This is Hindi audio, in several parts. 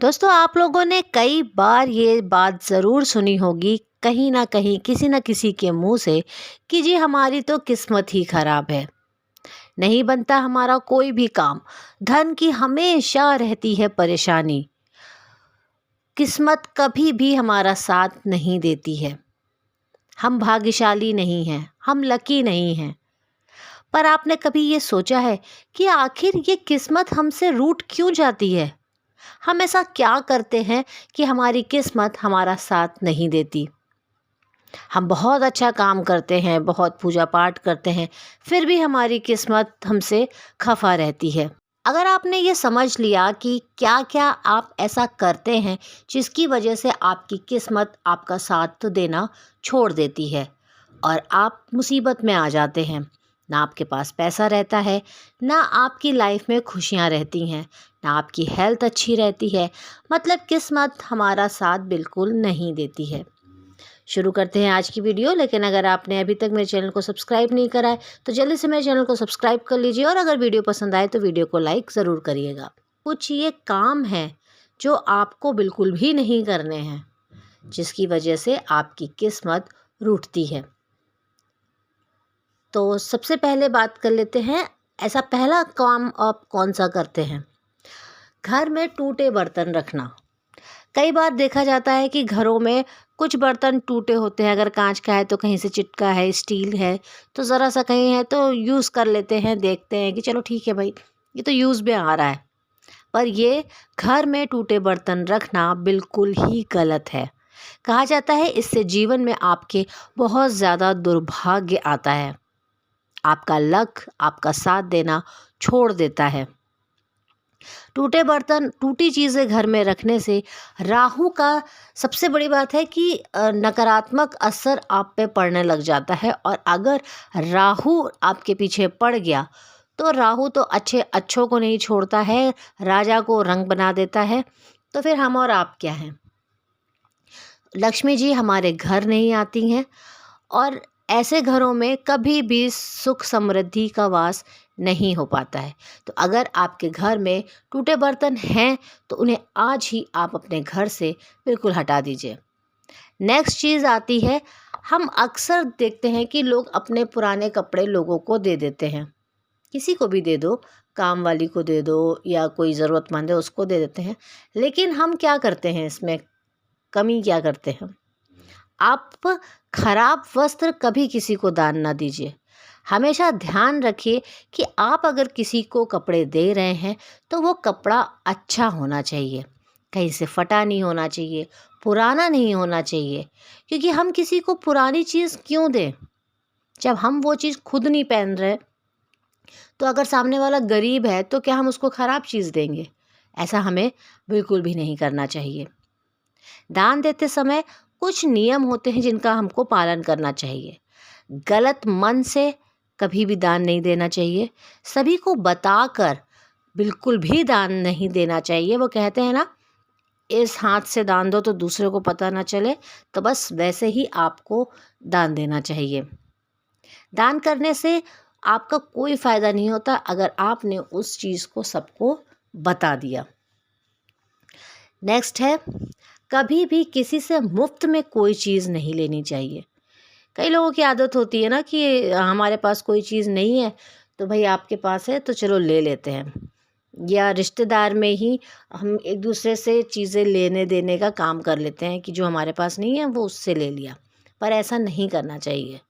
दोस्तों, आप लोगों ने कई बार ये बात ज़रूर सुनी होगी कहीं ना कहीं किसी न किसी के मुंह से कि जी हमारी तो किस्मत ही खराब है। नहीं बनता हमारा कोई भी काम। धन की हमेशा रहती है परेशानी। किस्मत कभी भी हमारा साथ नहीं देती है। हम भाग्यशाली नहीं हैं, हम लकी नहीं हैं। पर आपने कभी ये सोचा है कि आखिर ये किस्मत हमसे रूठ क्यों जाती है? हम ऐसा क्या करते हैं कि हमारी किस्मत हमारा साथ नहीं देती? हम बहुत अच्छा काम करते हैं, बहुत पूजा पाठ करते हैं, फिर भी हमारी किस्मत हमसे खफा रहती है। अगर आपने ये समझ लिया कि क्या-क्या आप ऐसा करते हैं जिसकी वजह से आपकी किस्मत आपका साथ तो देना छोड़ देती है और आप मुसीबत में आ जाते हैं। ना आपके पास पैसा रहता है, ना आपकी लाइफ में खुशियाँ रहती हैं, ना आपकी हेल्थ अच्छी रहती है, मतलब किस्मत हमारा साथ बिल्कुल नहीं देती है। शुरू करते हैं आज की वीडियो। लेकिन अगर आपने अभी तक मेरे चैनल को सब्सक्राइब नहीं करा है तो जल्दी से मेरे चैनल को सब्सक्राइब कर लीजिए और अगर वीडियो पसंद आए तो वीडियो को लाइक ज़रूर करिएगा। कुछ ये काम है जो आपको बिल्कुल भी नहीं करने हैं, जिसकी वजह से आपकी किस्मत रूठती है। तो सबसे पहले बात कर लेते हैं, ऐसा पहला काम आप कौन सा करते हैं? घर में टूटे बर्तन रखना। कई बार देखा जाता है कि घरों में कुछ बर्तन टूटे होते हैं। अगर कांच का है तो कहीं से चिटका है, स्टील है तो ज़रा सा कहीं है तो यूज़ कर लेते हैं, देखते हैं कि चलो ठीक है भाई, ये तो यूज़ में आ रहा है। पर ये घर में टूटे बर्तन रखना बिल्कुल ही गलत है। कहा जाता है इससे जीवन में आपके बहुत ज़्यादा दुर्भाग्य आता है। आपका लक आपका साथ देना छोड़ देता है। टूटे बर्तन, टूटी चीज़ें घर में रखने से राहु का सबसे बड़ी बात है कि नकारात्मक असर आप पे पड़ने लग जाता है। और अगर राहु आपके पीछे पड़ गया तो राहु तो अच्छों को नहीं छोड़ता है, राजा को रंग बना देता है। तो फिर हम और आप क्या हैं? लक्ष्मी जी हमारे घर नहीं आती हैं और ऐसे घरों में कभी भी सुख समृद्धि का वास नहीं हो पाता है। तो अगर आपके घर में टूटे बर्तन हैं तो उन्हें आज ही आप अपने घर से बिल्कुल हटा दीजिए। नेक्स्ट चीज़ आती है, हम अक्सर देखते हैं कि लोग अपने पुराने कपड़े लोगों को दे देते हैं। किसी को भी दे दो, काम वाली को दे दो या कोई ज़रूरतमंद है उसको दे देते हैं। लेकिन हम क्या करते हैं, इसमें कमी क्या करते हैं? आप खराब वस्त्र कभी किसी को दान ना दीजिए। हमेशा ध्यान रखिए कि आप अगर किसी को कपड़े दे रहे हैं तो वो कपड़ा अच्छा होना चाहिए, कहीं से फटा नहीं होना चाहिए, पुराना नहीं होना चाहिए। क्योंकि हम किसी को पुरानी चीज़ क्यों दें जब हम वो चीज़ खुद नहीं पहन रहे? तो अगर सामने वाला गरीब है तो क्या हम उसको ख़राब चीज़ देंगे? ऐसा हमें बिल्कुल भी नहीं करना चाहिए। दान देते समय कुछ नियम होते हैं जिनका हमको पालन करना चाहिए। गलत मन से कभी भी दान नहीं देना चाहिए। सभी को बताकर बिल्कुल भी दान नहीं देना चाहिए। वो कहते हैं ना, इस हाथ से दान दो तो दूसरे को पता ना चले, तो बस वैसे ही आपको दान देना चाहिए। दान करने से आपका कोई फ़ायदा नहीं होता अगर आपने उस चीज़ को सबको बता दिया। नेक्स्ट है, कभी भी किसी से मुफ्त में कोई चीज़ नहीं लेनी चाहिए। कई लोगों की आदत होती है ना कि हमारे पास कोई चीज़ नहीं है तो भाई आपके पास है तो चलो ले लेते हैं, या रिश्तेदार में ही हम एक दूसरे से चीज़ें लेने देने का काम कर लेते हैं कि जो हमारे पास नहीं है वो उससे ले लिया। पर ऐसा नहीं करना चाहिए।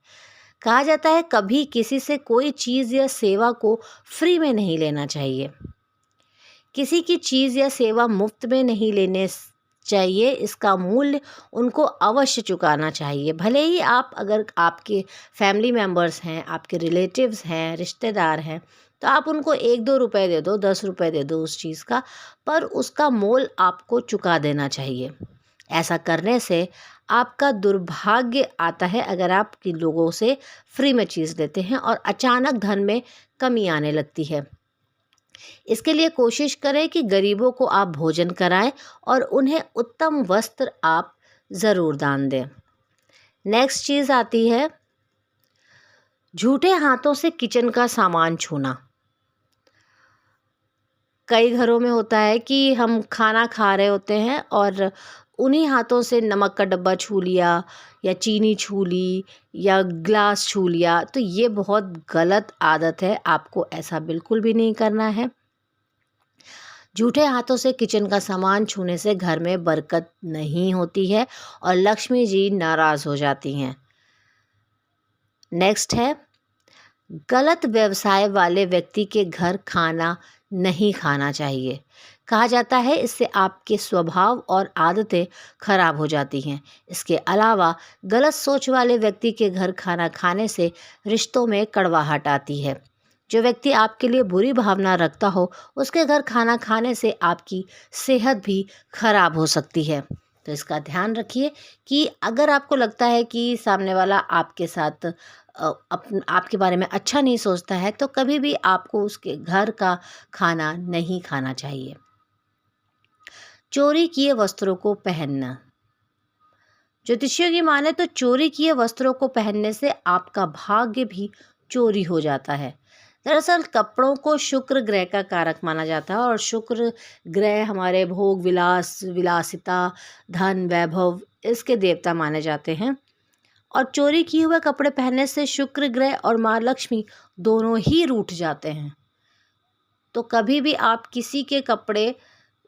कहा जाता है कभी किसी से कोई चीज़ या सेवा को फ्री में नहीं लेना चाहिए। किसी की चीज़ या सेवा मुफ्त में नहीं लेने चाहिए, इसका मूल्य उनको अवश्य चुकाना चाहिए। भले ही आप, अगर आपके फैमिली मेम्बर्स हैं, आपके रिलेटिव्स हैं, रिश्तेदार हैं, तो आप उनको 1-2 रुपए दे दो, 10 रुपए दे दो उस चीज़ का, पर उसका मोल आपको चुका देना चाहिए। ऐसा करने से आपका दुर्भाग्य आता है अगर आप कि लोगों से फ्री में चीज़ लेते हैं और अचानक धन में कमी आने लगती है। इसके लिए कोशिश करें कि गरीबों को आप भोजन कराएं और उन्हें उत्तम वस्त्र आप ज़रूर दान दें। नेक्स्ट चीज़ आती है, झूठे हाथों से किचन का सामान छूना। कई घरों में होता है कि हम खाना खा रहे होते हैं और उन्हीं हाथों से नमक का डब्बा छू लिया या चीनी छू ली या ग्लास छू लिया, तो ये बहुत गलत आदत है। आपको ऐसा बिल्कुल भी नहीं करना है। झूठे हाथों से किचन का सामान छूने से घर में बरकत नहीं होती है और लक्ष्मी जी नाराज हो जाती हैं। नेक्स्ट है, गलत व्यवसाय वाले व्यक्ति के घर खाना नहीं खाना चाहिए। कहा जाता है इससे आपके स्वभाव और आदतें खराब हो जाती हैं। इसके अलावा गलत सोच वाले व्यक्ति के घर खाना खाने से रिश्तों में कड़वाहट आती है। जो व्यक्ति आपके लिए बुरी भावना रखता हो, उसके घर खाना खाने से आपकी सेहत भी खराब हो सकती है। तो इसका ध्यान रखिए कि अगर आपको लगता है कि सामने वाला आपके साथ आपके बारे में अच्छा नहीं सोचता है, तो कभी भी आपको उसके घर का खाना नहीं खाना चाहिए। चोरी किए वस्त्रों को पहनना। ज्योतिषियों की माने तो चोरी किए वस्त्रों को पहनने से आपका भाग्य भी चोरी हो जाता है। दरअसल कपड़ों को शुक्र ग्रह का कारक माना जाता है और शुक्र ग्रह हमारे भोग विलास, विलासिता, धन, वैभव इसके देवता माने जाते हैं। और चोरी किए हुए कपड़े पहनने से शुक्र ग्रह और माँ लक्ष्मी दोनों ही रूठ जाते हैं। तो कभी भी आप किसी के कपड़े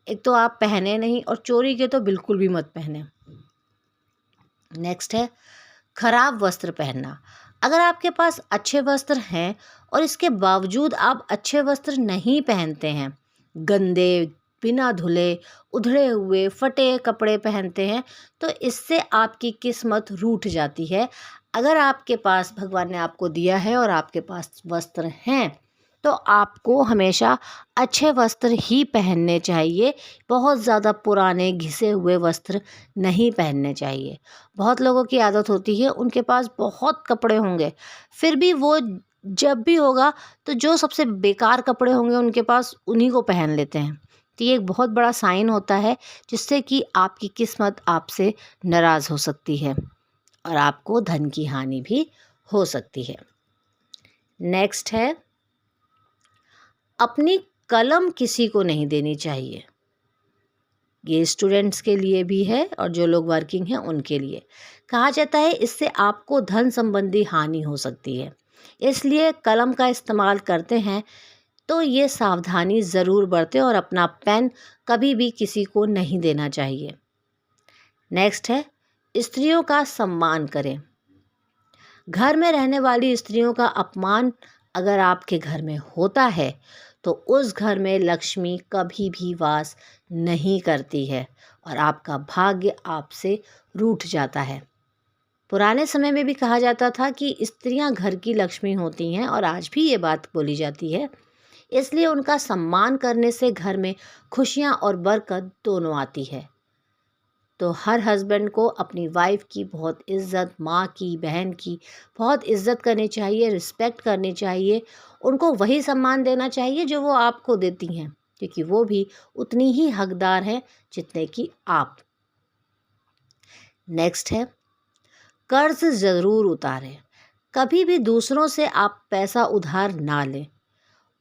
एक तो आप पहने नहीं और चोरी के तो बिल्कुल भी मत पहने। नेक्स्ट है, खराब वस्त्र पहनना। अगर आपके पास अच्छे वस्त्र हैं और इसके बावजूद आप अच्छे वस्त्र नहीं पहनते हैं, गंदे, बिना धुले, उधड़े हुए, फटे कपड़े पहनते हैं, तो इससे आपकी किस्मत रूठ जाती है। अगर आपके पास भगवान ने आपको दिया है और आपके पास वस्त्र हैं, तो आपको हमेशा अच्छे वस्त्र ही पहनने चाहिए। बहुत ज़्यादा पुराने घिसे हुए वस्त्र नहीं पहनने चाहिए। बहुत लोगों की आदत होती है, उनके पास बहुत कपड़े होंगे, फिर भी वो जब भी होगा तो जो सबसे बेकार कपड़े होंगे उनके पास उन्हीं को पहन लेते हैं। तो ये एक बहुत बड़ा साइन होता है जिससे कि आपकी किस्मत आपसे नाराज़ हो सकती है और आपको धन की हानि भी हो सकती है। नेक्स्ट है, अपनी कलम किसी को नहीं देनी चाहिए। ये स्टूडेंट्स के लिए भी है और जो लोग वर्किंग हैं उनके लिए। कहा जाता है इससे आपको धन संबंधी हानि हो सकती है, इसलिए कलम का इस्तेमाल करते हैं तो ये सावधानी ज़रूर बरतें और अपना पेन कभी भी किसी को नहीं देना चाहिए। नेक्स्ट है, स्त्रियों का सम्मान करें। घर में रहने वाली स्त्रियों का अपमान अगर आपके घर में होता है तो उस घर में लक्ष्मी कभी भी वास नहीं करती है और आपका भाग्य आपसे रूठ जाता है। पुराने समय में भी कहा जाता था कि स्त्रियां घर की लक्ष्मी होती हैं और आज भी ये बात बोली जाती है। इसलिए उनका सम्मान करने से घर में खुशियां और बरकत दोनों आती है। तो हर हस्बैंड को अपनी वाइफ की बहुत इज़्ज़त, माँ की, बहन की बहुत इज़्ज़त करनी चाहिए, रिस्पेक्ट करनी चाहिए। उनको वही सम्मान देना चाहिए जो वो आपको देती हैं, क्योंकि वो भी उतनी ही हकदार हैं जितने कि आप। नेक्स्ट है, कर्ज ज़रूर उतारें। कभी भी दूसरों से आप पैसा उधार ना लें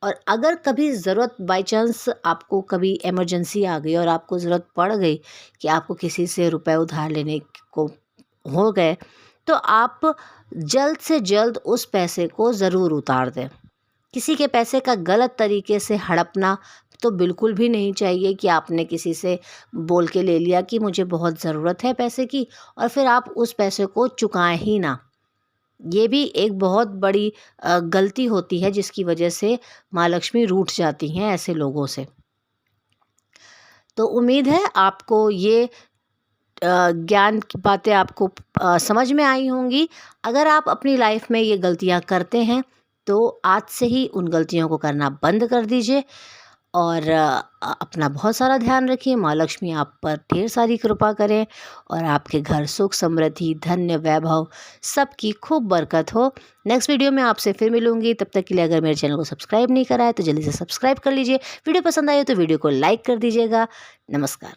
और अगर कभी ज़रूरत बाय चांस आपको कभी इमरजेंसी आ गई और आपको ज़रूरत पड़ गई कि आपको किसी से रुपए उधार लेने को हो गए, तो आप जल्द से जल्द उस पैसे को ज़रूर उतार दें। किसी के पैसे का गलत तरीके से हड़पना तो बिल्कुल भी नहीं चाहिए कि आपने किसी से बोल के ले लिया कि मुझे बहुत ज़रूरत है पैसे की और फिर आप उस पैसे को चुकाएं ही ना। ये भी एक बहुत बड़ी गलती होती है जिसकी वजह से माँ लक्ष्मी रूठ जाती हैं ऐसे लोगों से। तो उम्मीद है आपको ये ज्ञान की बातें आपको समझ में आई होंगी। अगर आप अपनी लाइफ में ये गलतियाँ करते हैं तो आज से ही उन गलतियों को करना बंद कर दीजिए और अपना बहुत सारा ध्यान रखिए। माँ लक्ष्मी आप पर ढेर सारी कृपा करें और आपके घर सुख, समृद्धि, धन्य, वैभव सबकी खूब बरकत हो। नेक्स्ट वीडियो में आपसे फिर मिलूंगी। तब तक के लिए अगर मेरे चैनल को सब्सक्राइब नहीं करा है तो जल्दी से सब्सक्राइब कर लीजिए। वीडियो पसंद आए तो वीडियो को लाइक कर दीजिएगा। नमस्कार।